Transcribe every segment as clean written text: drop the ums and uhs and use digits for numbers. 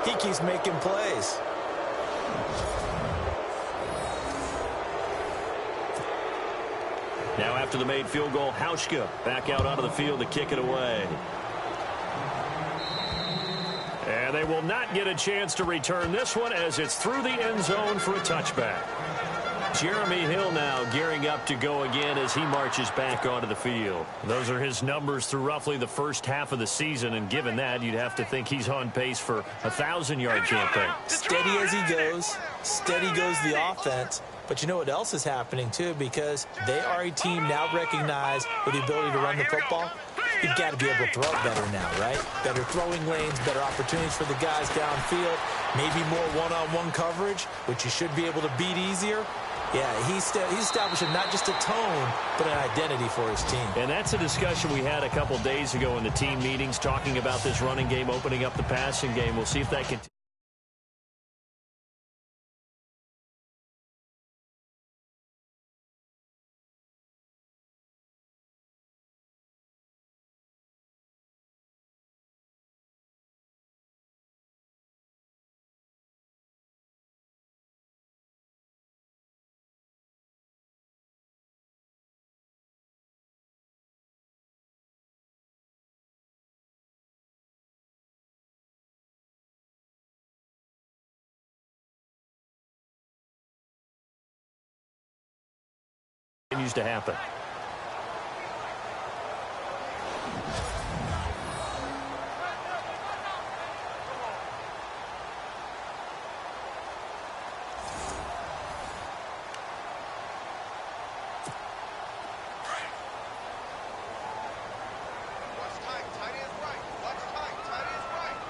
He keeps making plays. Now after the made field goal, Hauschka back out onto the field to kick it away. And they will not get a chance to return this one as it's through the end zone for a touchback. Jeremy Hill now gearing up to go again as he marches back onto the field. Those are his numbers through roughly the first half of the season, and given that, you'd have to think he's on pace for a 1,000-yard campaign. Steady as he goes, steady goes the offense. But you know what else is happening, too, because they are a team now recognized with the ability to run the football. You've got to be able to throw it better now, right? Better throwing lanes, better opportunities for the guys downfield, maybe more one-on-one coverage, which you should be able to beat easier. Yeah, he's establishing not just a tone, but an identity for his team. And that's a discussion we had a couple days ago in the team meetings, talking about this running game, opening up the passing game. We'll see if that continues. Continues to happen.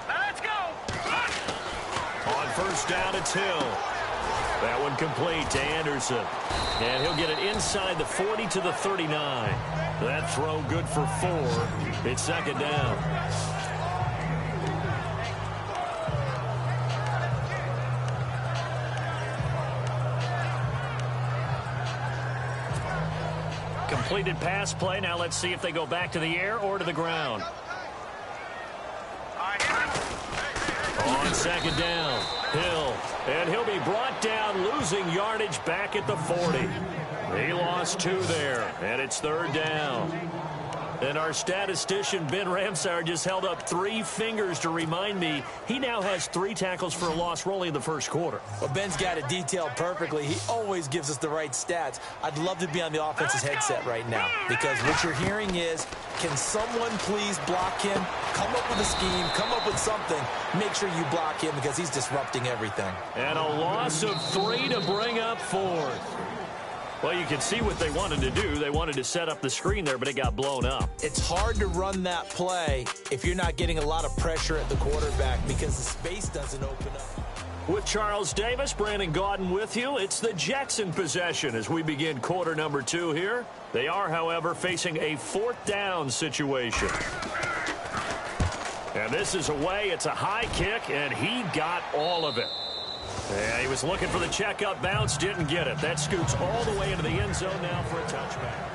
Let's go. On first down, it's Hill. That one complete to Anderson. And he'll get it inside the 40 to the 39. That throw good for 4. It's second down. Completed pass play. Now let's see if they go back to the air or to the ground. On second down, Hill. And he'll be brought down, losing yardage back at the 40. He lost 2 there, and it's third down. And our statistician, Ben Ramsauer, just held up 3 fingers to remind me he now has 3 tackles for a loss only in the first quarter. Well, Ben's got it detailed perfectly. He always gives us the right stats. I'd love to be on the offense's headset right now, because what you're hearing is, can someone please block him? Come up with a scheme, come up with something. Make sure you block him because he's disrupting everything. And a loss of 3 to bring up 4th. Well, you can see what they wanted to do. They wanted to set up the screen there, but it got blown up. It's hard to run that play if you're not getting a lot of pressure at the quarterback because the space doesn't open up. With Charles Davis, Brandon Gaudin with you. It's the Jets in possession as we begin quarter number 2 here. They are, however, facing a 4th down situation. And this is away. It's a high kick, and he got all of it. Yeah, he was looking for the check-up bounce, didn't get it. That scoots all the way into the end zone now for a touchback.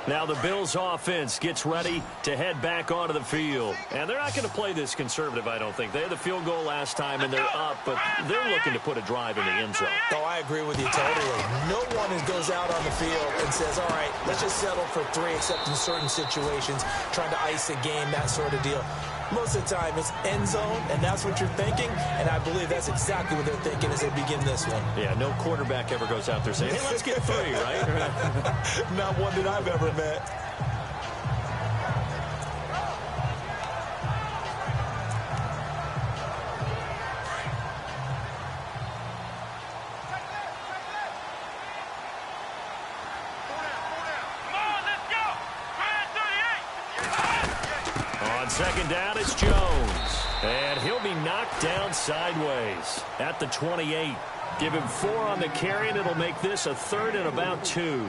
Now the Bills offense gets ready to head back onto the field. And they're not going to play this conservative, I don't think. They had the field goal last time, and they're up, but they're looking to put a drive in the end zone. Oh, I agree with you totally. No one goes out on the field and says, all right, let's just settle for 3, except in certain situations, trying to ice a game, that sort of deal. Most of the time, it's end zone, and that's what you're thinking, and I believe that's exactly what they're thinking as they begin this one. Yeah, no quarterback ever goes out there saying, hey, let's get 3, right? Not one that I've ever met. Second down, it's Jones. And he'll be knocked down sideways at the 28. Give him 4 on the carry, and it'll make this a 3rd and about 2.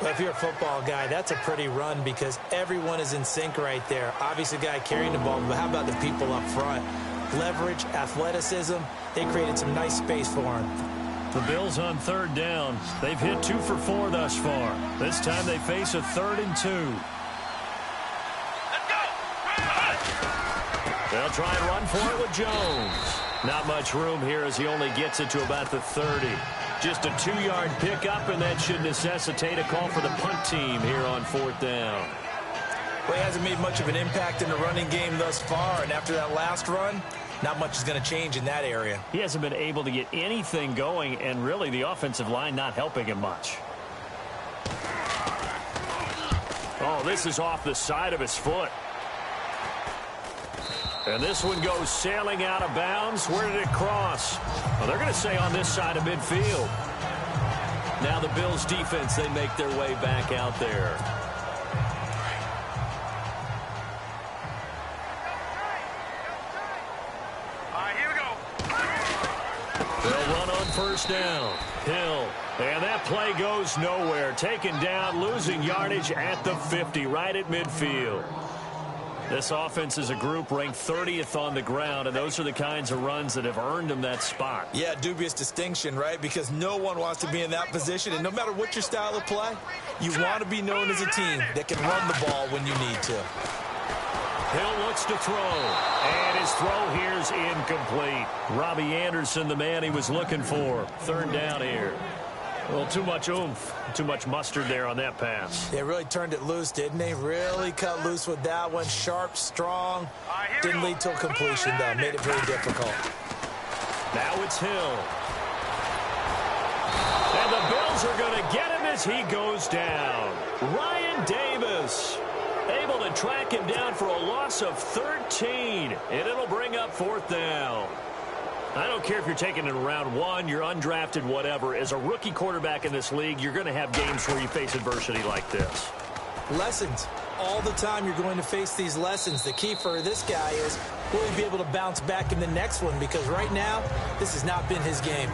Well, if you're a football guy, that's a pretty run because everyone is in sync right there. Obviously, the guy carrying the ball, but how about the people up front? Leverage, athleticism, they created some nice space for him. The Bills on third down. They've hit 2 for 4 thus far. This time they face a 3rd and 2. Let's go. They'll try and run for it with Jones. Not much room here as he only gets it to about the 30. Just a 2-yard pickup, and that should necessitate a call for the punt team here on 4th down. Well, he hasn't made much of an impact in the running game thus far, and after that last run, not much is going to change in that area. He hasn't been able to get anything going, and really the offensive line not helping him much. Oh, this is off the side of his foot. And this one goes sailing out of bounds. Where did it cross? Well, they're going to say on this side of midfield. Now the Bills defense, they make their way back out there. All right, here we go. They'll run on first down. Hill. And that play goes nowhere. Taken down, losing yardage at the 50, right at midfield. This offense is a group ranked 30th on the ground, and those are the kinds of runs that have earned them that spot. Yeah, dubious distinction, right? Because no one wants to be in that position, and no matter what your style of play, you want to be known as a team that can run the ball when you need to. Hill looks to throw, and his throw here's incomplete. Robbie Anderson, the man he was looking for. 3rd down here. Well, too much oomph, too much mustard there on that pass. They really turned it loose, didn't they? Really cut loose with that one. Sharp, strong. Didn't lead to a completion, though. Made it very difficult. Now it's Hill. And the Bills are going to get him as he goes down. Ryan Davis able to track him down for a loss of 13. And it'll bring up 4th down. I don't care if you're taking it in round 1, you're undrafted, whatever. As a rookie quarterback in this league, you're going to have games where you face adversity like this. Lessons. All the time you're going to face these lessons. The key for this guy is, will he be able to bounce back in the next one? Because right now, this has not been his game.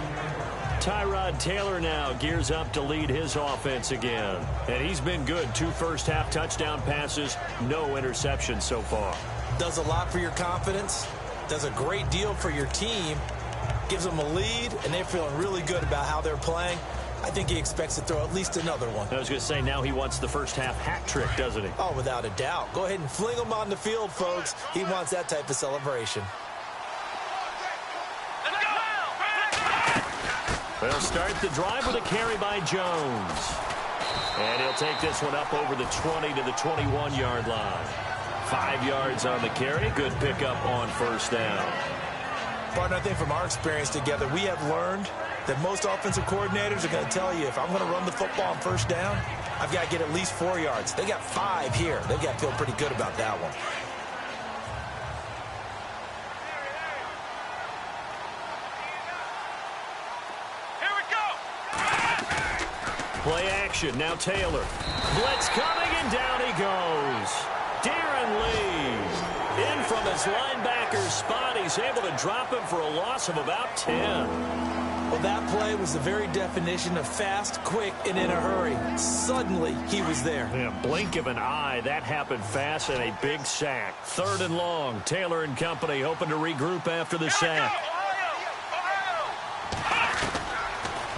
Tyrod Taylor now gears up to lead his offense again. And he's been good. 2 first-half touchdown passes, no interceptions so far. Does a lot for your confidence. Does a great deal for your team. Gives them a lead, and they're feeling really good about how they're playing. I think he expects to throw at least another one. I was going to say, now he wants the first-half hat trick, doesn't he? Oh, without a doubt. Go ahead and fling him on the field, folks. He wants that type of celebration. Let's go. They'll start the drive with a carry by Jones. And he'll take this one up over the 20 to the 21-yard line. 5 yards on the carry. Good pickup on first down. Partner, I think from our experience together, we have learned that most offensive coordinators are going to tell you, if I'm going to run the football on first down, I've got to get at least 4 yards. They got 5 here. They've got to feel pretty good about that one. Here we go. Play action. Now Taylor. Blitz coming, and down he goes. Darren Lee in from his linebacker's spot. He's able to drop him for a loss of about 10. Well, that play was the very definition of fast, quick, and in a hurry. Suddenly, he was there. In a blink of an eye, that happened fast, and a big sack. 3rd and long. Taylor and company hoping to regroup after the sack.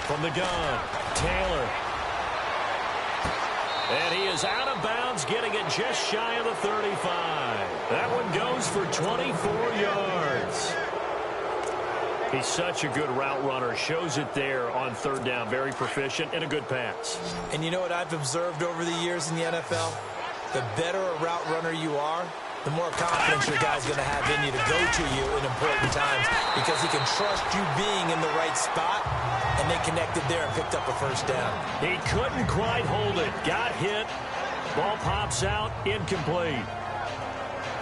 From the gun, Taylor. And he is out of bounds, getting it just shy of the 35. That one goes for 24 yards. He's such a good route runner. Shows it there on 3rd down. Very proficient and a good pass. And you know what I've observed over the years in the NFL? The better a route runner you are, the more confidence your guy's going to have in you to go to you in important times, because he can trust you being in the right spot, and they connected there and picked up a first down. He couldn't quite hold it. Got hit. Ball pops out. Incomplete.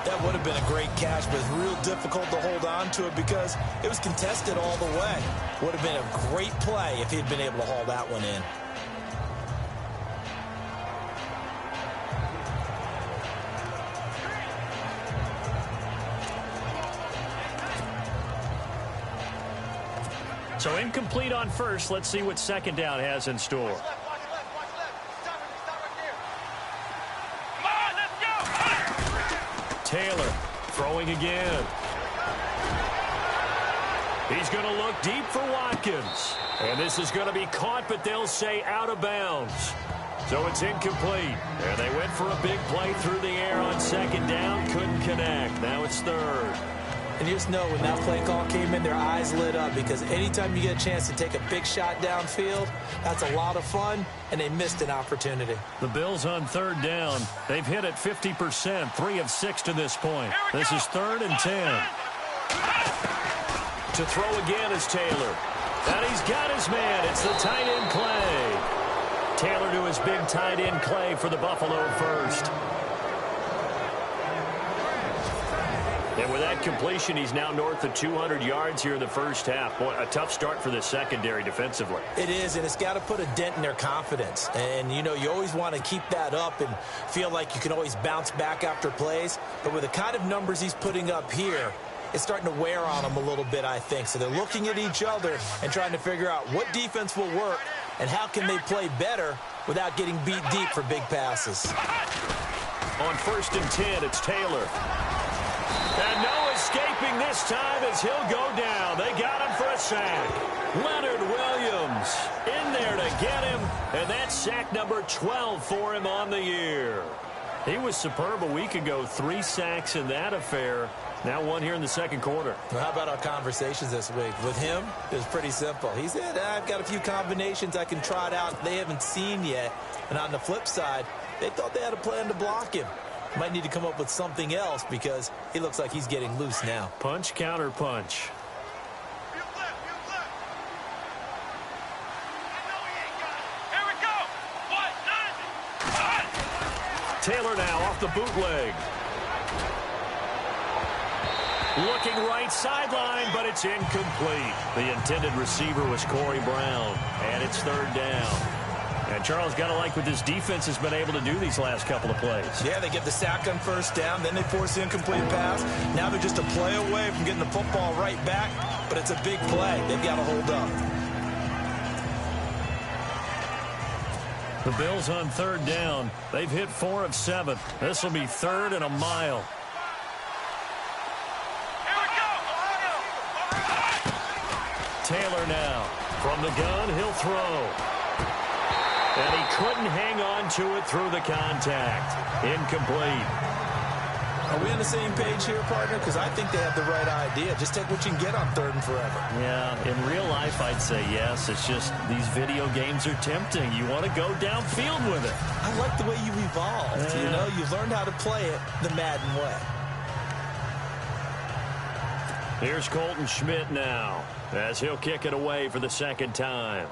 That would have been a great catch, but it's real difficult to hold on to it because it was contested all the way. Would have been a great play if he had been able to haul that one in. So incomplete on first. Let's see what 2nd down has in store. Watch left. Stop right there. Come on, let's go. Taylor throwing again. He's going to look deep for Watkins. And this is going to be caught, but they'll say out of bounds. So it's incomplete. And they went for a big play through the air on second down. Couldn't connect. Now it's third. And you just know when that play call came in, their eyes lit up because anytime you get a chance to take a big shot downfield, that's a lot of fun, and they missed an opportunity. The Bills on third down. They've hit it 50%, 3 of 6 to this point. This is 3rd and 10. To throw again is Taylor. And he's got his man. It's the tight end Clay. Taylor to his big tight end Clay for the Buffalo first. And with that completion, he's now north of 200 yards here in the first half. Boy, a tough start for the secondary defensively. It is, and it's got to put a dent in their confidence. And, you know, you always want to keep that up and feel like you can always bounce back after plays. But with the kind of numbers he's putting up here, it's starting to wear on them a little bit, I think. So they're looking at each other and trying to figure out what defense will work and how can they play better without getting beat deep for big passes. On 1st and 10, it's Taylor. And no escaping this time as he'll go down. They got him for a sack. Leonard Williams in there to get him, and that's sack number 12 for him on the year. He was superb a week ago, 3 sacks in that affair. Now 1 here in the second quarter. Well, how about our conversations this week? With him, it was pretty simple. He said, I've got a few combinations I can try out they haven't seen yet. And on the flip side, they thought they had a plan to block him. Might need to come up with something else because he looks like he's getting loose now. Punch, counter punch. Taylor now off the bootleg. Looking right sideline, but it's incomplete. The intended receiver was Corey Brown, and it's 3rd down. And Charles, got to like what this defense has been able to do these last couple of plays. Yeah, they get the sack on 1st down, then they force the incomplete pass. Now they're just a play away from getting the football right back, but it's a big play. They've got to hold up. The Bills on 3rd down. They've hit 4 of 7. This will be 3rd and a mile. Taylor now. From the gun, he'll throw. And he couldn't hang on to it through the contact. Incomplete. Are we on the same page here, partner? Because I think they have the right idea. Just take what you can get on 3rd and forever. Yeah, in real life, I'd say yes. It's just these video games are tempting. You want to go downfield with it. I like the way you evolved. You know, you learned how to play it the Madden way. Here's Colton Schmidt now as he'll kick it away for the 2nd time.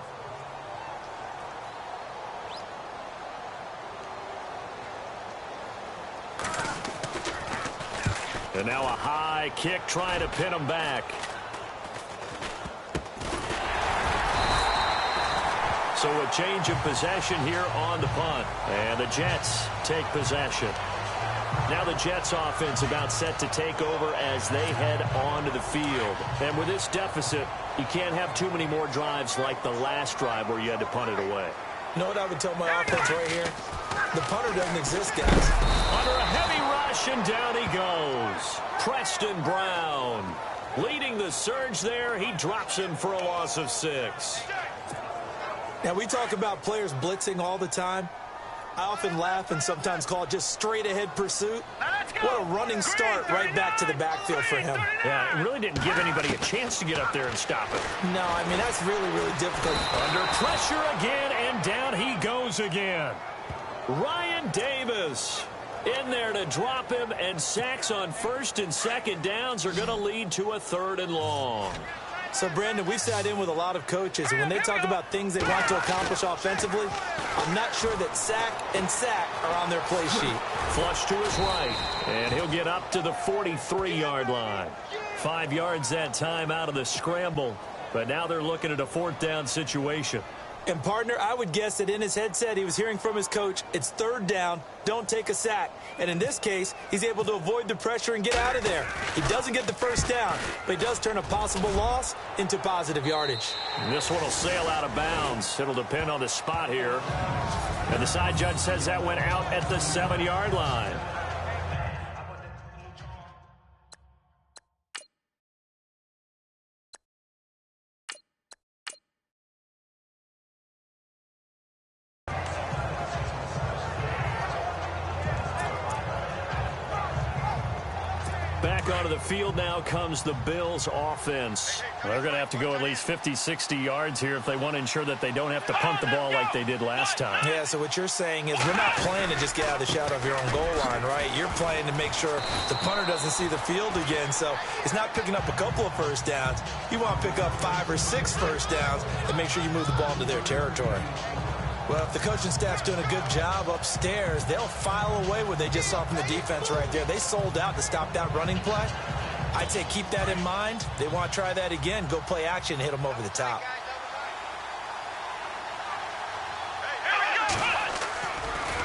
And now a high kick trying to pin him back. So a change of possession here on the punt. And the Jets take possession. Now the Jets offense about set to take over as they head onto the field. And with this deficit, you can't have too many more drives like the last drive where you had to punt it away. You know what I would tell my offense right here? The punter doesn't exist, guys. Under a heavy rush, and down he goes. Preston Brown leading the surge there. He drops him for a loss of 6. Now, we talk about players blitzing all the time. I often laugh and sometimes call it just straight-ahead pursuit. What a running start right back to the backfield for him. Yeah, it really didn't give anybody a chance to get up there and stop it. No, I mean, that's really, really difficult. Under pressure again, and down he goes again. Ryan Davis in there to drop him, and sacks on 1st and 2nd downs are going to lead to a 3rd and long. So, Brandon, we've sat in with a lot of coaches, and when they talk about things they want to accomplish offensively, I'm not sure that sack and sack are on their play sheet. Flush to his right, and he'll get up to the 43-yard line. 5 yards that time out of the scramble, but now they're looking at a 4th down situation. And, partner, I would guess that in his headset he was hearing from his coach, it's 3rd down, don't take a sack. And in this case, he's able to avoid the pressure and get out of there. He doesn't get the 1st down, but he does turn a possible loss into positive yardage. And this one will sail out of bounds. It'll depend on the spot here. And the side judge says that went out at the 7-yard line. Back onto the field now comes the Bills offense. They're going to have to go at least 50, 60 yards here if they want to ensure that they don't have to punt the ball like they did last time. Yeah, so what you're saying is we're not playing to just get out of the shadow of your own goal line, right? You're playing to make sure the punter doesn't see the field again. So it's not picking up a couple of first downs. You want to pick up 5 or 6 first downs and make sure you move the ball into their territory. Well, if the coaching staff's doing a good job upstairs, they'll file away what they just saw from the defense right there. They sold out to stop that running play. I'd say keep that in mind. They want to try that again. Go play action and hit them over the top.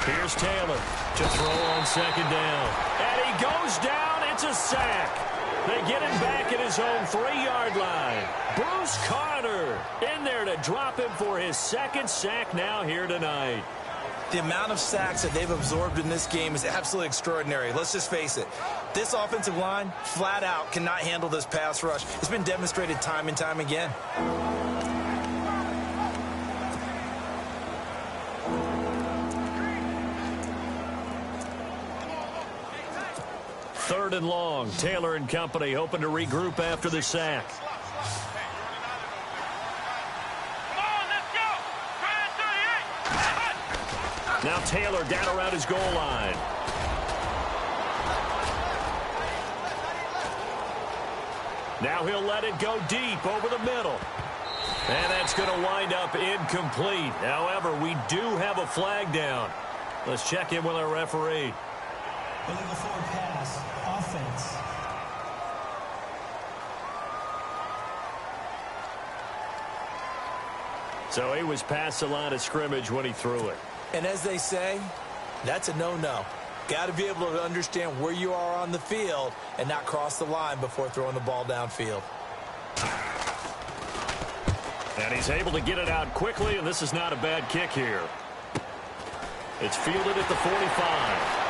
Here's Taylor to throw on second down. And he goes down. It's a sack. They get him back at his own 3-yard line. Bruce Carter in there to drop him for his second sack now here tonight. The amount of sacks that they've absorbed in this game is absolutely extraordinary. Let's just face it. This offensive line, flat out, cannot handle this pass rush. It's been demonstrated time and time again. Third and long. Taylor and company hoping to regroup after the sack. Now Taylor down around his goal line. Now he'll let it go deep over the middle. And that's going to wind up incomplete. However, we do have a flag down. Let's check in with our referee. Illegal forward pass, offense. So he was past the line of scrimmage when he threw it. And as they say, that's a no-no. Got to be able to understand where you are on the field and not cross the line before throwing the ball downfield. And he's able to get it out quickly, and this is not a bad kick here. It's fielded at the 45.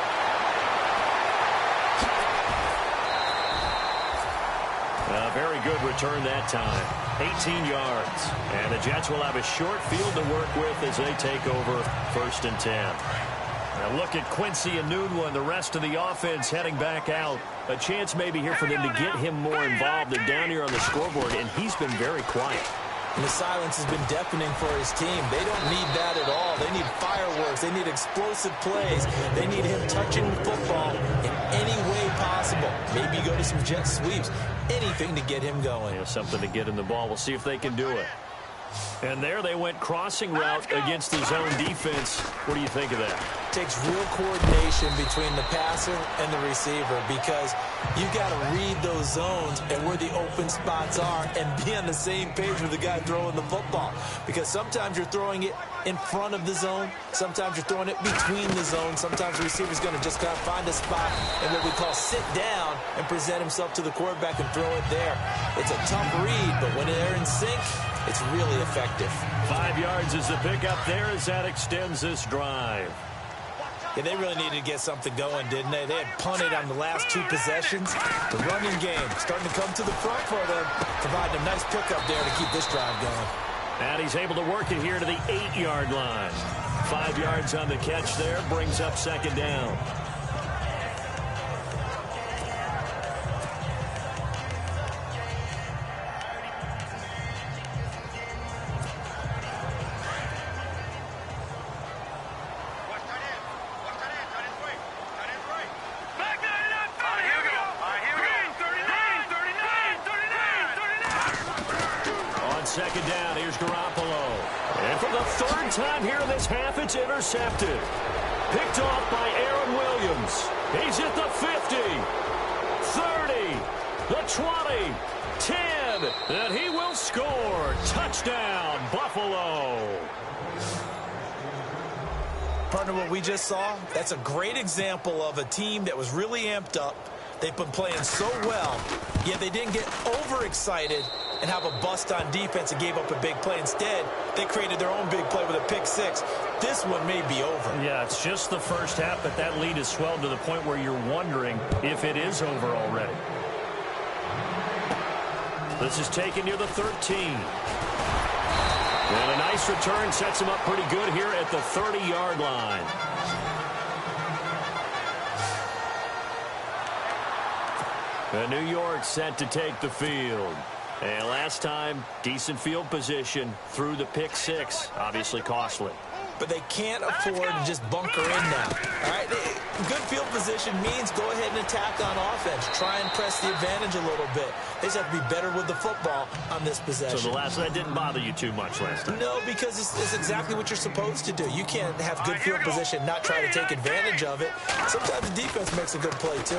A very good return that time. 18 yards. And the Jets will have a short field to work with as they take over 1st and 10. Now look at Quincy Enunwa and the rest of the offense heading back out. A chance maybe here for them to get him more involved. They're down here on the scoreboard, and he's been very quiet. And the silence has been deafening for his team. They don't need that at all. They need fireworks. They need explosive plays. They need him touching the football in any way possible. Maybe go to some jet sweeps. Anything to get him going. Yeah, something to get him the ball. We'll see if they can do it. And there they went crossing route against the zone defense. What do you think of that? Takes real coordination between the passer and the receiver because you got to read those zones and where the open spots are and be on the same page with the guy throwing the football. Because sometimes you're throwing it in front of the zone. Sometimes you're throwing it between the zones. Sometimes the receiver's going to just kind of find a spot and what we call sit down and present himself to the quarterback and throw it there. It's a tough read, but when they're in sync, it's really effective. 5 yards is the pickup there as that extends this drive. Yeah, they really needed to get something going, didn't they? They had punted on the last 2 possessions. The running game starting to come to the front for them, providing a nice pickup there to keep this drive going. And he's able to work it here to the 8-yard line. 5 yards on the catch there, brings up 2nd down. Second down, here's Garoppolo. And for the 3rd time here in this half, it's intercepted. Picked off by Aaron Williams. He's at the 50, 30, the 20, 10, and he will score. Touchdown, Buffalo. Partner, what we just saw, that's a great example of a team that was really amped up. They've been playing so well, yet they didn't get overexcited and have a bust on defense and gave up a big play. Instead, they created their own big play with a pick 6. This one may be over. Yeah, it's just the first half, but that lead has swelled to the point where you're wondering if it is over already. This is taken near the 13. And a nice return sets him up pretty good here at the 30-yard line. And New York set to take the field. And last time, decent field position through the pick six. Obviously costly. But they can't afford to just bunker in now. All right? Good field position means go ahead and attack on offense. Try and press the advantage a little bit. They just have to be better with the football on this possession. So that didn't bother you too much last time? No, because it's exactly what you're supposed to do. You can't have good field position, not try to take advantage of it. Sometimes the defense makes a good play, too.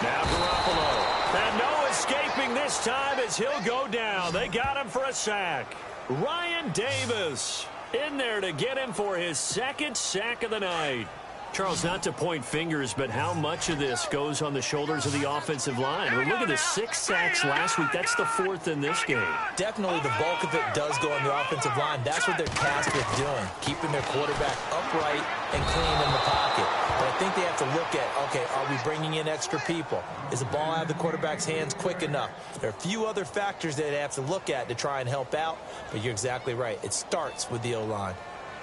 Now Garoppolo. And no escaping this time as he'll go down. They got him for a sack. Ryan Davis in there to get him for his second sack of the night. Charles, not to point fingers, but how much of this goes on the shoulders of the offensive line? I mean, look at the 6 sacks last week. That's the 4th in this game. Definitely the bulk of it does go on the offensive line. That's what they're tasked with doing, keeping their quarterback upright and clean in the pocket. But I think they have to look at, okay, are we bringing in extra people? Is the ball out of the quarterback's hands quick enough? There are a few other factors that they have to look at to try and help out, but you're exactly right. It starts with the O-line.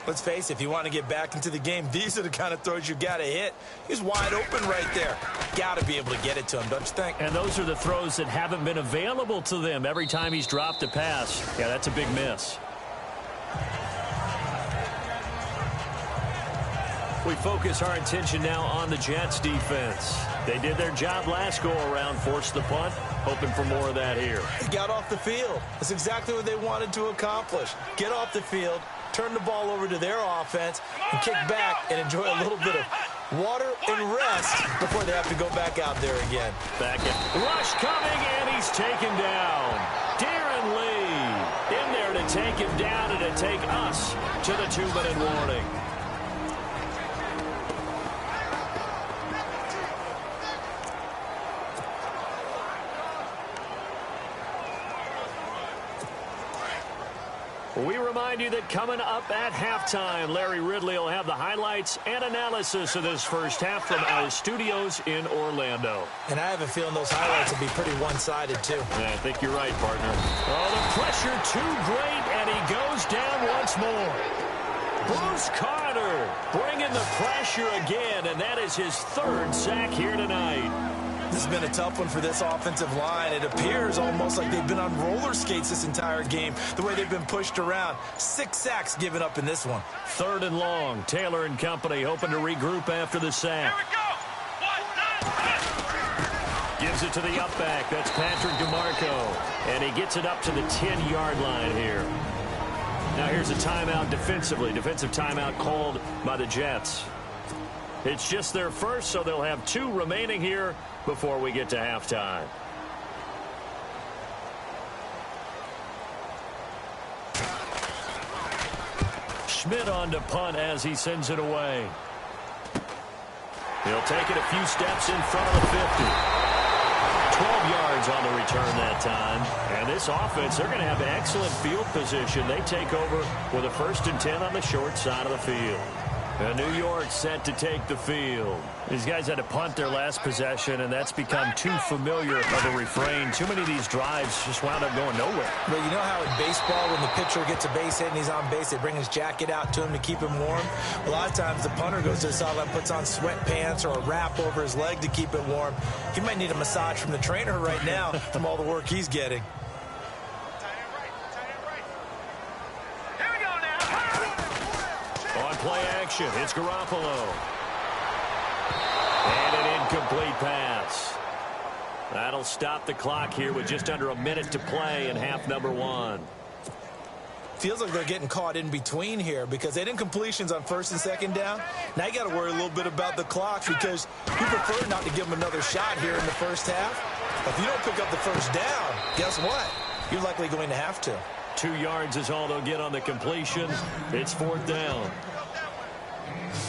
Let's face it, if you want to get back into the game, these are the kind of throws you got to hit. He's wide open right there. Got to be able to get it to him, don't you think? And those are the throws that haven't been available to them every time he's dropped a pass. Yeah, that's a big miss. We focus our attention now on the Jets defense. They did their job last go-around, forced the punt, hoping for more of that here. They got off the field. That's exactly what they wanted to accomplish. Get off the field, turn the ball over to their offense, and kick back and enjoy a little bit of water and rest before they have to go back out there again. Back in. Rush coming, and he's taken down. Darren Lee in there to take him down and to take us to the 2-minute warning. We remind you that coming up at halftime, Larry Ridley will have the highlights and analysis of this first half from our studios in Orlando. And I have a feeling those highlights will be pretty one-sided, too. Yeah, I think you're right, partner. Oh, the pressure too great, and he goes down once more. Bruce Carter bringing the pressure again, and that is his 3rd sack here tonight. This has been a tough one for this offensive line. It appears almost like they've been on roller skates this entire game, the way they've been pushed around. 6 sacks given up in this one. 3rd and long. Taylor and company hoping to regroup after the sack. Gives it to the up back. That's Patrick DeMarco. And he gets it up to the 10-yard line here. Now here's a timeout defensively. Defensive timeout called by the Jets. It's just their first, so they'll have 2 remaining here before we get to halftime. Schmidt on to punt as he sends it away. He'll take it a few steps in front of the 50. 12 yards on the return that time. And this offense, they're going to have excellent field position. They take over with a 1st and 10 on the short side of the field. And New York set to take the field. These guys had to punt their last possession, and that's become too familiar of a refrain. Too many of these drives just wound up going nowhere. Well, you know how in baseball, when the pitcher gets a base hit and he's on base, they bring his jacket out to him to keep him warm? A lot of times the punter goes to the sideline, puts on sweatpants or a wrap over his leg to keep it warm. He might need a massage from the trainer right now from all the work he's getting. Play action. It's Garoppolo. And an incomplete pass. That'll stop the clock here with just under a minute to play in half number 1. Feels like they're getting caught in between here because they didn't completions on 1st and 2nd down. Now you got to worry a little bit about the clock because you prefer not to give them another shot here in the first half. If you don't pick up the 1st down, guess what? You're likely going to have to. 2 yards is all they'll get on the completion. It's 4th down.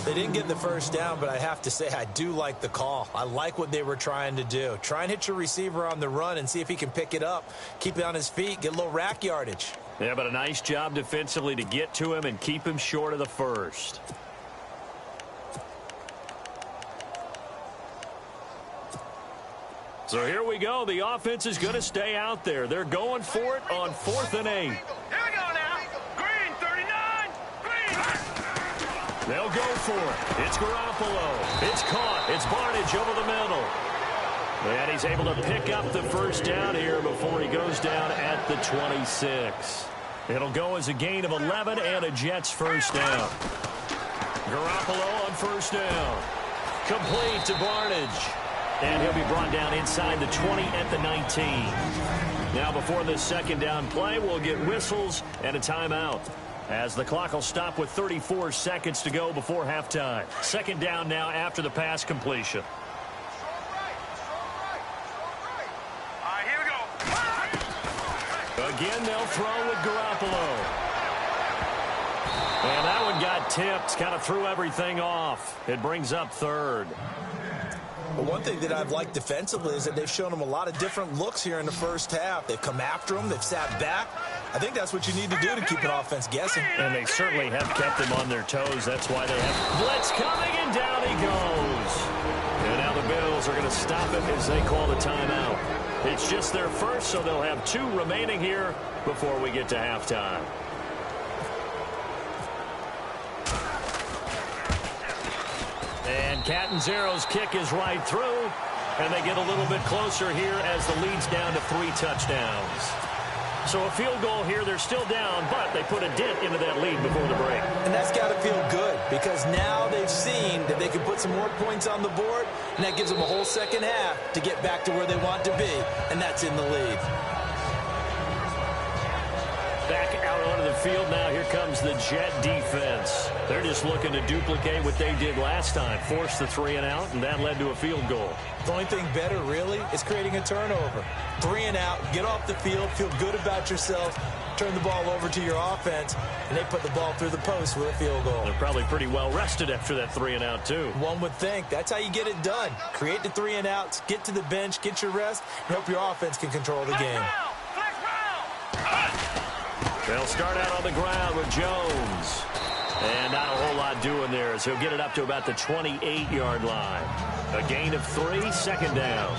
They didn't get the 1st down, but I have to say I do like the call. I like what they were trying to do. Try and hit your receiver on the run and see if he can pick it up. Keep it on his feet, get a little rack yardage. Yeah, but a nice job defensively to get to him and keep him short of the 1st. So here we go. The offense is going to stay out there. They're going for it on 4th and 8. Here we go now. Green, 39. Green. They'll go for it. It's Garoppolo. It's caught. It's Barnage over the middle. And he's able to pick up the first down here before he goes down at the 26. It'll go as a gain of 11 and a Jets first down. Garoppolo on first down. Complete to Barnidge. And he'll be brought down inside the 20 at the 19. Now before this second down play, we'll get whistles and a timeout, as the clock will stop with 34 seconds to go before halftime. Second down now after the pass completion. Again, they'll throw with Garoppolo. And that one got tipped, kind of threw everything off. It brings up third. Well, one thing that I've liked defensively is that they've shown them a lot of different looks here in the first half. They've come after them. They've sat back. I think that's what you need to do to keep an offense guessing. And they certainly have kept them on their toes. That's why they have blitz coming, and down he goes. And now the Bills are going to stop it as they call the timeout. It's just their first, so they'll have 2 remaining here before we get to halftime. And Catanzaro's kick is right through, and they get a little bit closer here as the lead's down to 3 touchdowns. So a field goal here, they're still down, but they put a dent into that lead before the break. And that's got to feel good, because now they've seen that they can put some more points on the board, and that gives them a whole second half to get back to where they want to be, and that's in the lead. Back out onto the field now. Here comes the Jet defense. They're just looking to duplicate what they did last time. Force the 3 and out, and that led to a field goal. The only thing better, really, is creating a turnover. 3 and out, get off the field, feel good about yourself, turn the ball over to your offense, and they put the ball through the post with a field goal. They're probably pretty well rested after that 3 and out, too. One would think. That's how you get it done. Create the 3 and outs, get to the bench, get your rest, and hope your offense can control the game. They'll start out on the ground with Jones. And not a whole lot doing there, as he'll get it up to about the 28-yard line. A gain of 3, second down.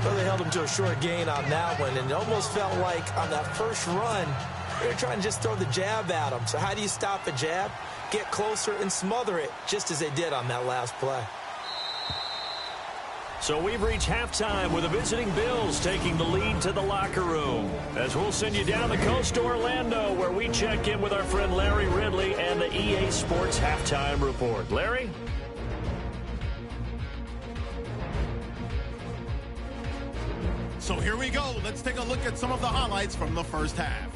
Well, they held him to a short gain on that one, and it almost felt like on that first run, they were trying to just throw the jab at him. So how do you stop a jab? Get closer and smother it, just as they did on that last play. So we've reached halftime with the visiting Bills taking the lead to the locker room. As we'll send you down the coast to Orlando, where we check in with our friend Larry Ridley and the EA Sports Halftime Report. Larry? So here we go. Let's take a look at some of the highlights from the first half.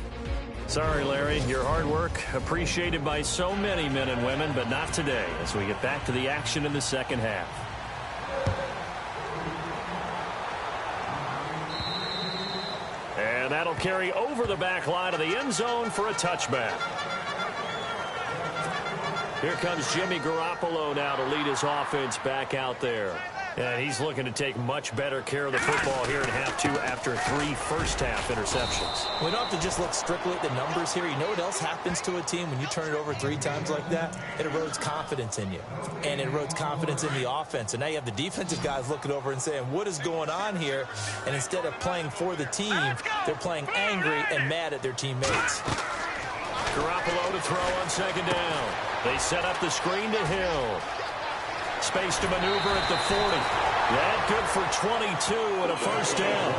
Sorry, Larry. Your hard work appreciated by so many men and women, but not today as we get back to the action in the second half. And that'll carry over the back line of the end zone for a touchback. Here comes Jimmy Garoppolo now to lead his offense back out there. And he's looking to take much better care of the football here in half 2 after 3 first-half interceptions. We don't have to just look strictly at the numbers here. You know what else happens to a team when you turn it over 3 times like that? It erodes confidence in you. And it erodes confidence in the offense. And now you have the defensive guys looking over and saying, what is going on here? And instead of playing for the team, they're playing angry and mad at their teammates. Garoppolo to throw on second down. They set up the screen to Hill. Space to maneuver at the 40. That good for 22 and a first down.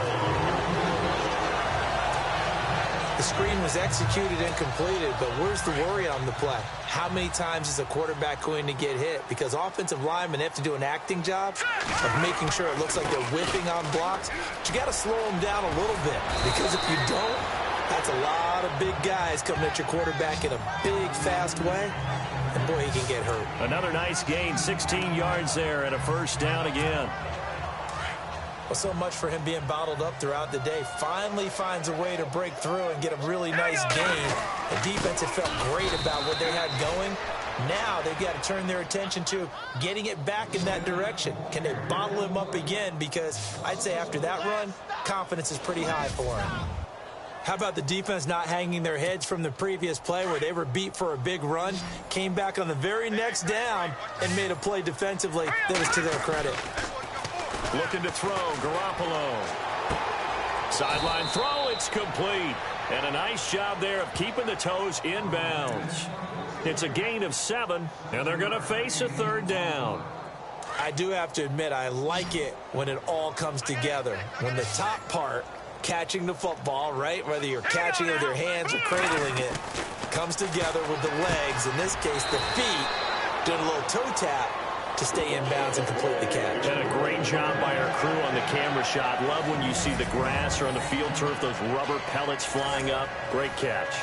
The screen was executed and completed, but where's the worry on the play? How many times is a quarterback going to get hit? Because offensive linemen have to do an acting job of making sure it looks like they're whipping on blocks. But you got to slow them down a little bit, because if you don't, that's a lot of big guys coming at your quarterback in a big, fast way. And boy, he can get hurt. Another nice gain, 16 yards there, and a first down again. Well, so much for him being bottled up throughout the day. Finally finds a way to break through and get a really nice gain. The defense had felt great about what they had going. Now they've got to turn their attention to getting it back in that direction. Can they bottle him up again? Because I'd say after that run, confidence is pretty high for him. How about the defense not hanging their heads from the previous play where they were beat for a big run, came back on the very next down and made a play defensively that was to their credit. Looking to throw, Garoppolo. Sideline throw, it's complete. And a nice job there of keeping the toes in bounds. It's a gain of 7, and they're going to face a third down. I do have to admit, I like it when it all comes together. When the top part, catching the football, right, whether you're catching it with your hands or cradling it, comes together with the legs, in this case the feet, doing a little toe tap to stay in bounds and complete the catch. And a great job by our crew on the camera shot. Love when you see the grass or on the field turf, those rubber pellets flying up. Great catch.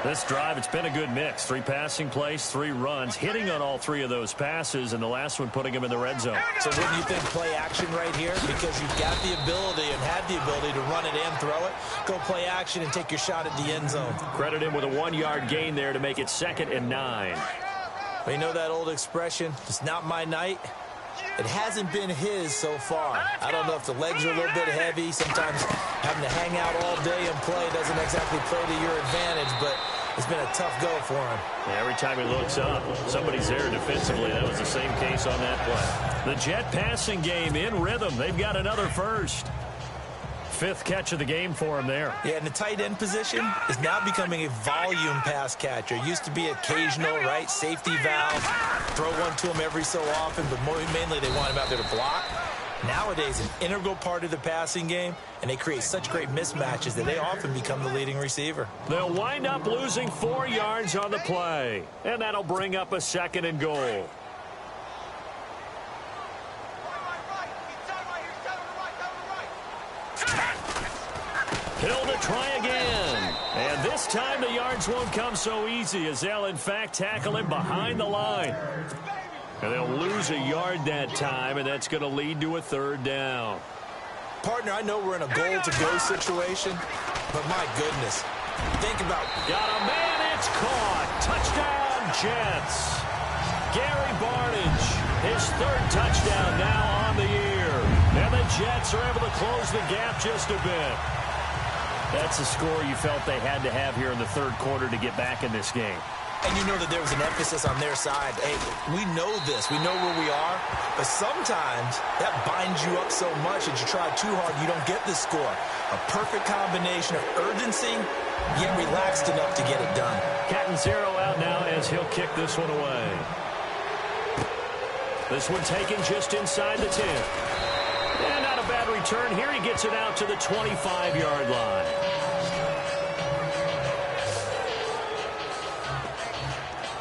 This drive, it's been a good mix. 3 passing plays, 3 runs, hitting on all 3 of those passes, and the last one putting him in the red zone. So wouldn't you think play action right here? Because you've got the ability and had the ability to run it and throw it. Go play action and take your shot at the end zone. Credit him with a 1-yard gain there to make it 2nd and 9. Well, you know that old expression, it's not my night? It hasn't been his so far. I don't know if the legs are a little bit heavy. Sometimes having to hang out all day and play doesn't exactly play to your advantage, but it's been a tough go for him. Yeah, every time he looks up, somebody's there defensively. That was the same case on that play. The Jet passing game in rhythm. They've got another first. 5th catch of the game for him there. Yeah, and the tight end position is now becoming a volume pass catcher. Used to be occasional, right? Safety valve. Throw one to him every so often, but mainly they want him out there to block. Nowadays, an integral part of the passing game, and they create such great mismatches that they often become the leading receiver. They'll wind up losing 4 yards on the play, and that'll bring up a 2nd and goal. Hill to try again. And this time the yards won't come so easy as they'll, in fact, tackle him behind the line. And they'll lose a yard that time, and that's going to lead to a 3rd down. Partner, I know we're in a goal-to-go situation, but my goodness, think about... Got a man, it's caught. Touchdown, Jets. Gary Barnidge, his 3rd touchdown now on the year. And the Jets are able to close the gap just a bit. That's a score you felt they had to have here in the 3rd quarter to get back in this game. And you know that there was an emphasis on their side. Hey, we know this. We know where we are. But sometimes that binds you up so much that you try too hard, you don't get the score. A perfect combination of urgency, yet relaxed enough to get it done. Catanzaro out now as he'll kick this one away. This one taken just inside the 10. And not a bad return. Here he gets it out to the 25-yard line.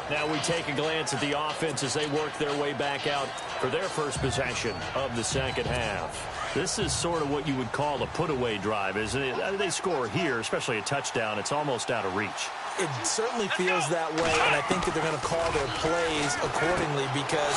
Now we take a glance at the offense as they work their way back out for their first possession of the 2nd half. This is sort of what you would call a put-away drive, isn't it? They score here, especially a touchdown. It's almost out of reach. It certainly feels that way, and I think that they're going to call their plays accordingly because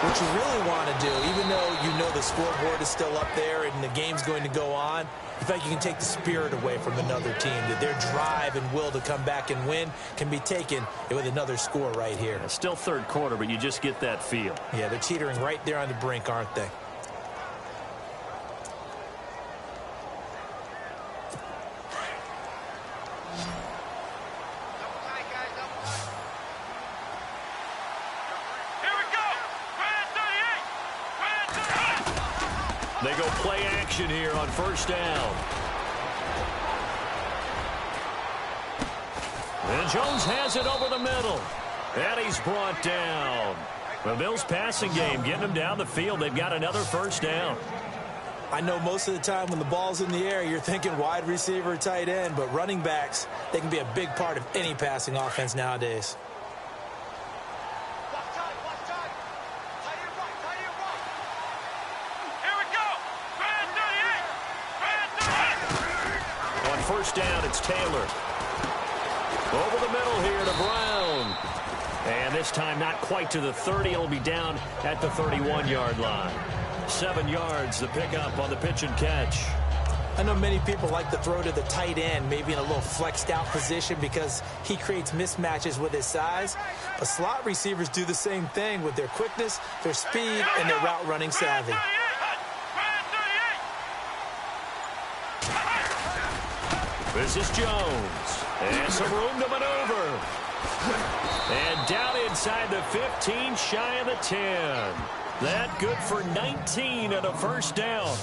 what you really want to do, even though you know the scoreboard is still up there and the game's going to go on, in fact, you can take the spirit away from another team, that their drive and will to come back and win can be taken with another score right here. It's still 3rd quarter, but you just get that feel. Yeah, they're teetering right there on the brink, aren't they? They go play action here on 1st down. And Jones has it over the middle. And he's brought down. The Bills passing game getting them down the field. They've got another 1st down. I know most of the time when the ball's in the air, you're thinking wide receiver, tight end, but running backs, they can be a big part of any passing offense nowadays. On 1st down, it's Taylor. Over the middle here to Brown. And this time not quite to the 30. It'll be down at the 31-yard line. 7 yards, the pickup on the pitch and catch. I know many people like to throw to the tight end, maybe in a little flexed out position because he creates mismatches with his size. But slot receivers do the same thing with their quickness, their speed, and their route running savvy. This is Jones. And some room to maneuver. And down inside the 15, shy of the 10. That good for 19 and a 1st down.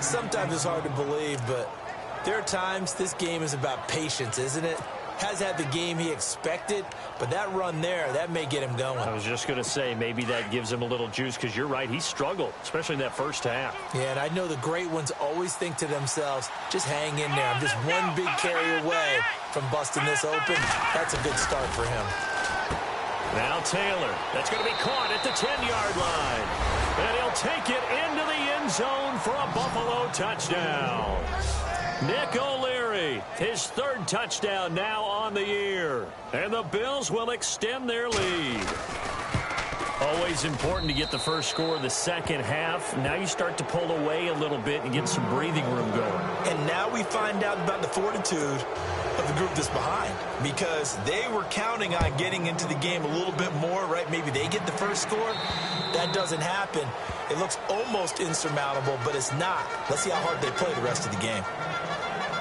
Sometimes it's hard to believe, but there are times this game is about patience, isn't it? has had the game he expected, but that run there, that may get him going. I was just going to say, maybe that gives him a little juice, because you're right, he struggled, especially in that first half. Yeah, and I know the great ones always think to themselves, just hang in there. I'm just one big carry away from busting this open. That's a good start for him. Now Taylor, that's going to be caught at the 10-yard line. And he'll take it into the end zone for a Buffalo touchdown. Nick O'Leary, his third touchdown now on the year. And the Bills will extend their lead. Always important to get the first score of the second half. Now you start to pull away a little bit and get some breathing room going. And now we find out about the fortitude of the group that's behind, because they were counting on getting into the game a little bit more, right? Maybe they get the first score. That doesn't happen. It looks almost insurmountable, but it's not. Let's see how hard they play the rest of the game.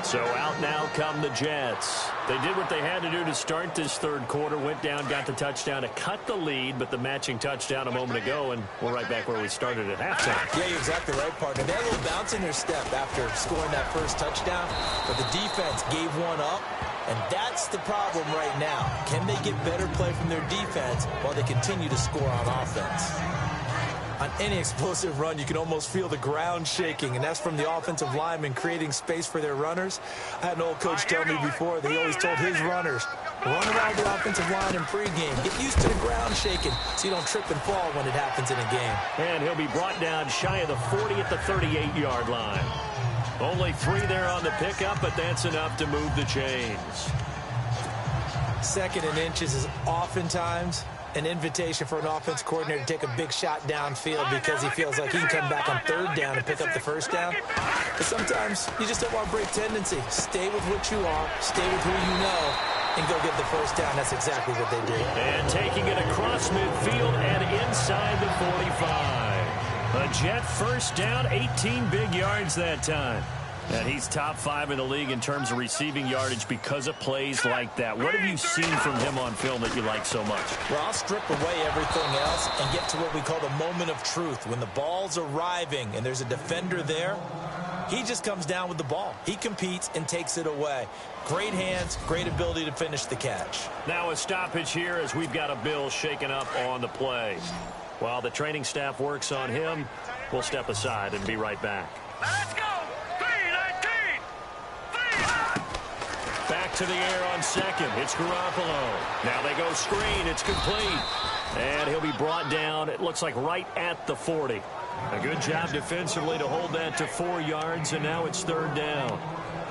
So out now come the Jets. They did what they had to do to start this third quarter, went down, got the touchdown to cut the lead, but the matching touchdown a moment ago, and we're right back where we started at halftime. Yeah, you're exactly right, partner. They had a little bounce in their step after scoring that first touchdown, but the defense gave one up, and that's the problem right now. Can they get better play from their defense while they continue to score on offense? On any explosive run, you can almost feel the ground shaking, and that's from the offensive linemen creating space for their runners. I had an old coach tell me before that he always told his runners, run around the offensive line in pregame. Get used to the ground shaking so you don't trip and fall when it happens in a game. And he'll be brought down shy of the 40 at the 38-yard line. Only 3 there on the pickup, but that's enough to move the chains. Second and inches is oftentimes an invitation for an offense coordinator to take a big shot downfield because he feels like he can come back on third down and pick up the first down. But sometimes you just don't want to break tendency. Stay with what you are, stay with who you know, and go get the first down. That's exactly what they did. And taking it across midfield and inside the 45. A Jet first down, 18 big yards that time. And he's top 5 in the league in terms of receiving yardage because of plays like that. What have you seen from him on film that you like so much? Well, I'll strip away everything else and get to what we call the moment of truth. When the ball's arriving and there's a defender there, he just comes down with the ball. He competes and takes it away. Great hands, great ability to finish the catch. Now a stoppage here as we've got a Bill shaken up on the play. While the training staff works on him, we'll step aside and be right back. Let's go! Back to the air on second. It's Garoppolo. Now they go screen. It's complete. And he'll be brought down, it looks like, right at the 40. A good job defensively to hold that to 4 yards, and now it's third down.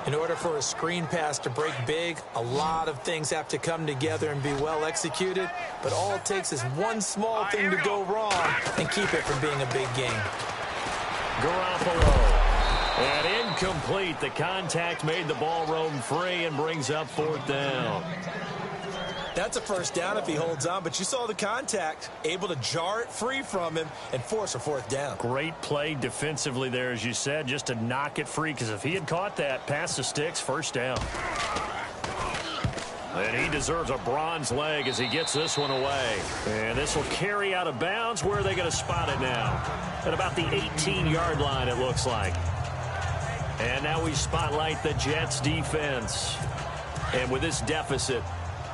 In order for a screen pass to break big, a lot of things have to come together and be well executed. But all it takes is one small thing to go wrong and keep it from being a big game. Garoppolo. And incomplete. The contact made the ball roam free and brings up fourth down. That's a first down if he holds on, but you saw the contact, able to jar it free from him and force a fourth down. Great play defensively there, as you said, just to knock it free, because if he had caught that, past the sticks, first down. And he deserves a bronze leg as he gets this one away. And this will carry out of bounds. Where are they going to spot it now? At about the 18-yard line, it looks like. And now we spotlight the Jets defense. And with this deficit,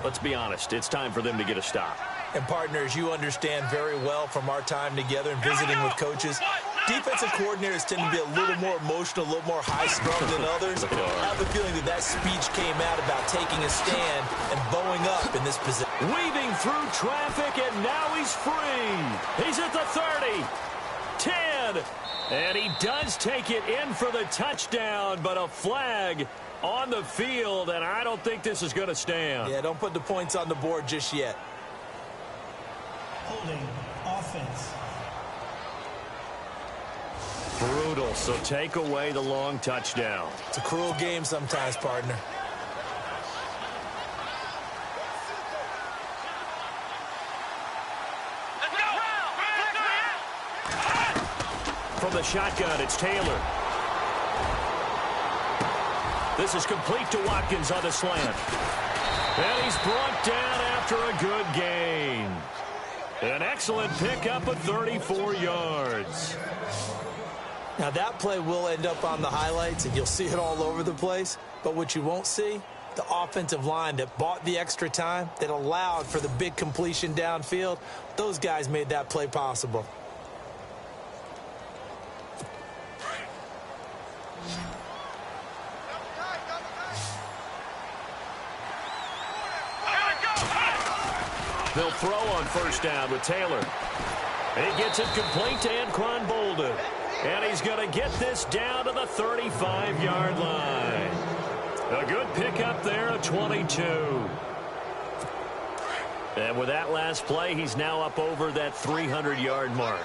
let's be honest, it's time for them to get a stop. And partners, you understand very well from our time together and visiting with coaches, defensive coordinators tend to be a little more emotional, a little more high-strung than others. I have a feeling that speech came out about taking a stand and bowing up in this position. Weaving through traffic, and now he's free. He's at the 30, 10, and he does take it in for the touchdown, but a flag on the field, and I don't think this is going to stand. Yeah, don't put the points on the board just yet. Holding offense. Brutal, so take away the long touchdown. It's a cruel game sometimes, partner. From the shotgun, it's Taylor. This is complete to Watkins on the slant. And he's brought down after a good gain. An excellent pickup of 34 yards. Now that play will end up on the highlights, and you'll see it all over the place. But what you won't see The offensive line that bought the extra time, that allowed for the big completion downfield, those guys made that play possible. They'll throw on first down with Taylor. He gets it complete to Anquan Bolden. And he's going to get this down to the 35-yard line. A good pickup there at 22. And with that last play, he's now up over that 300-yard mark.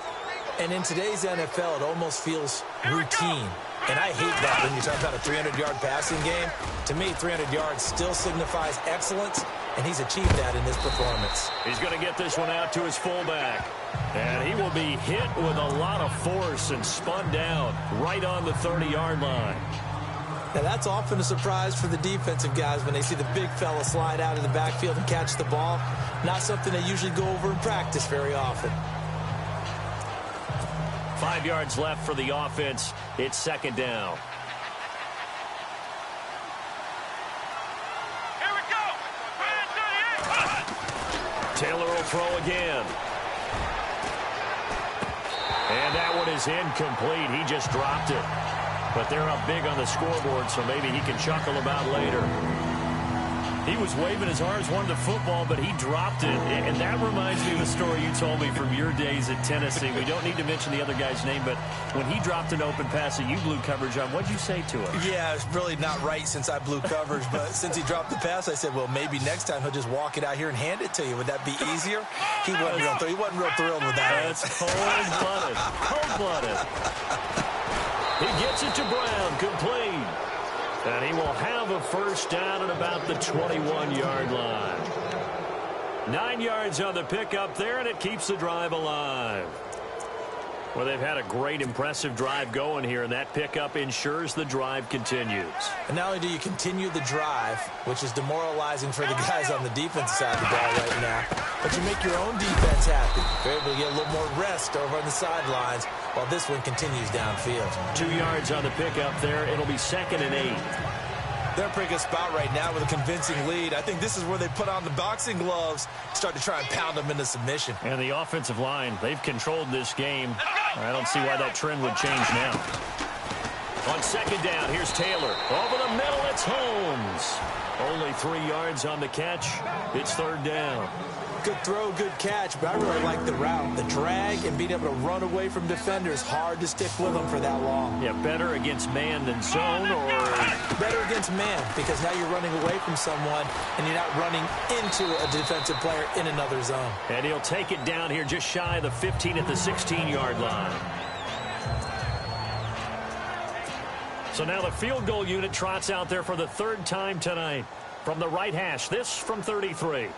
And in today's NFL, it almost feels routine. And I hate that when you talk about a 300-yard passing game. To me, 300 yards still signifies excellence, and he's achieved that in this performance. He's going to get this one out to his fullback. And he will be hit with a lot of force and spun down right on the 30-yard line. Now, that's often a surprise for the defensive guys when they see the big fella slide out of the backfield and catch the ball. Not something they usually go over in practice very often. 5 yards left for the offense. It's second down. Here we go. Taylor will throw again. And that one is incomplete. He just dropped it. But they're up big on the scoreboard, so maybe he can chuckle about later. He was waving his arms, wanted the football, but he dropped it. And that reminds me of a story you told me from your days at Tennessee. We don't need to mention the other guy's name, but when he dropped an open pass that you blew coverage on, what'd you say to him? Yeah, it's really not right since I blew coverage, but since he dropped the pass, I said, well, maybe next time he'll just walk it out here and hand it to you. Would that be easier? He wasn't real thrilled with that. That's cold-blooded. Cold-blooded. He gets it to Brown, complete. And he will have a first down at about the 21-yard line. 9 yards on the pickup there, and it keeps the drive alive. Well, they've had a great, impressive drive going here, and that pickup ensures the drive continues. And not only do you continue the drive, which is demoralizing for the guys on the defensive side of the ball right now, but you make your own defense happy. You're able to get a little more rest over on the sidelines while this one continues downfield. 2 yards on the pickup there. It'll be 2nd and 8. They're in a pretty good spot right now with a convincing lead. I think this is where they put on the boxing gloves, start to try and pound them into submission. And the offensive line, they've controlled this game. I don't see why that trend would change now. On second down, here's Taylor. Over the middle, it's Holmes. Only 3 yards on the catch. It's third down. Good throw, good catch, but I really like the route. The drag and being able to run away from defenders, hard to stick with them for that long. Yeah, better against man than zone, or better against man, because now you're running away from someone and you're not running into a defensive player in another zone. And he'll take it down here just shy of the 15 at the 16-yard line. So now the field goal unit trots out there for the third time tonight. From the right hash, this from 33.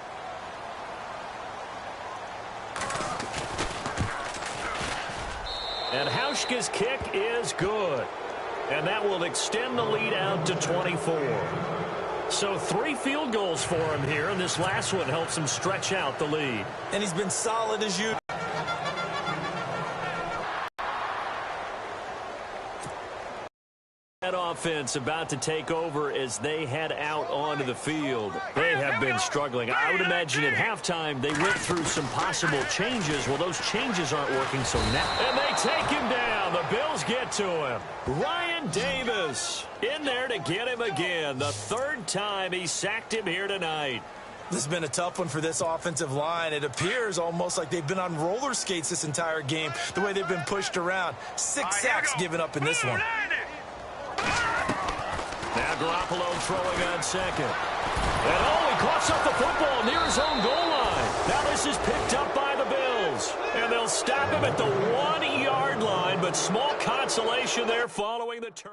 And Hauschka's kick is good. And that will extend the lead out to 24. So 3 field goals for him here, and this last one helps him stretch out the lead. And he's been solid as usual. That offense about to take over as they head out onto the field. They have been struggling. I would imagine at halftime they went through some possible changes. Well, those changes aren't working so now. And they take him down. The Bills get to him. Ryan Davis in there to get him again. The third time he sacked him here tonight. This has been a tough one for this offensive line. It appears almost like they've been on roller skates this entire game, the way they've been pushed around. 6 sacks given up in this one. Now Garoppolo throwing on second. And he coughs up the football near his own goal line. Now this is picked up by the Bills. And they'll stop him at the 1-yard line, but small consolation there following the turn.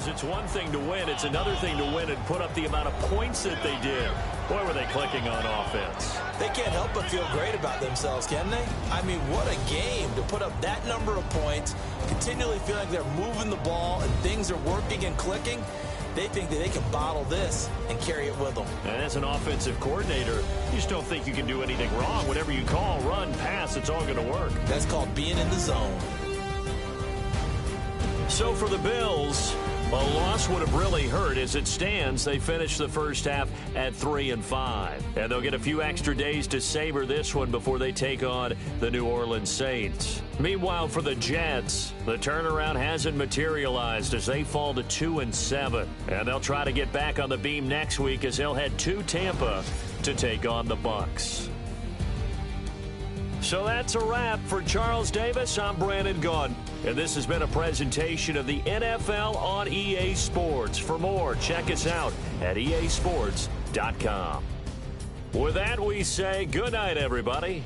It's one thing to win. It's another thing to win and put up the amount of points that they did. Boy, were they clicking on offense. They can't help but feel great about themselves, can they? I mean, what a game to put up that number of points, continually feeling like they're moving the ball and things are working and clicking. They think that they can bottle this and carry it with them. And as an offensive coordinator, you just don't think you can do anything wrong. Whatever you call, run, pass, it's all going to work. That's called being in the zone. So for the Bills, a loss would have really hurt. As it stands, they finished the first half at 3-5. And they'll get a few extra days to savor this one before they take on the New Orleans Saints. Meanwhile, for the Jets, the turnaround hasn't materialized as they fall to 2-7. And they'll try to get back on the beam next week as they'll head to Tampa to take on the Bucs. So that's a wrap. For Charles Davis, I'm Brandon Gaudin. And this has been a presentation of the NFL on EA Sports. For more, check us out at easports.com. With that, we say good night, everybody.